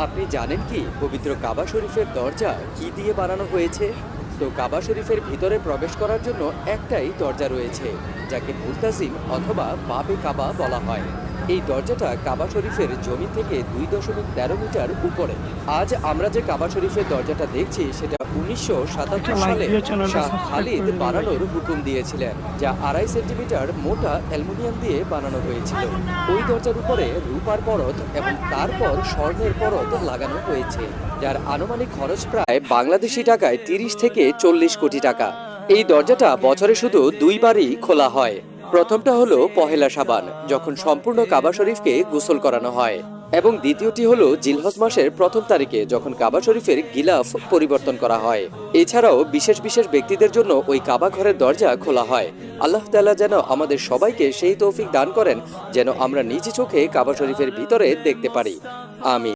আপনি জানেন কি পবিত্র কাবা শরীফের দরজা কি দিয়ে বানানো হয়েছে? তো কাবা শরীফের ভিতরে প্রবেশ করার জন্য একটাই দরজা রয়েছে, যাকে মুলতাজিম অথবা বাবে কাবা বলা হয়। এই দরজাটা কাবা শরীফের জমি থেকে 2.13 মিটার উপরে। আজ আমরা যে কাবা শরীফের দরজাটা দেখছি সেটা 1977 লাইক সালে দিয়ে চ্যানেলটা শাহ সাবস্ক্রাইব খালিদ করে দিন ভাই। বানানোর হুকুম দিয়েছিলেন, যা 2.5 সেন্টিমিটার মোটা অ্যালুমিনিয়াম দিয়ে বানানো হয়েছিল। ওই দরজার উপরে রূপার পরত এবং তারপর স্বর্ণের পরত লাগানো হয়েছে, যার আনুমানিক খরচ প্রায় বাংলাদেশি টাকায় 30 থেকে 40 কোটি টাকা। এই দরজাটা বছরে শুধু দুইবারই খোলা হয়। প্রথমটা হলো পহেলা শাবান, যখন সম্পূর্ণ কাবা শরীফকে গোসল করানো হয়, এবং দ্বিতীয়টি হলো জিলহজ মাসের 1ম তারিখে, যখন কাবা শরীফের গিলাফ পরিবর্তন করা হয়। এছাড়াও বিশেষ বিশেষ ব্যক্তিদের জন্য ওই কাবা ঘরের দরজা খোলা হয়। আল্লাহ তাআলা যেন আমাদের সবাইকে সেই তৌফিক দান করেন যেন আমরা নিজ চোখে কাবা শরীফের ভিতরে দেখতে পারি। আমিন।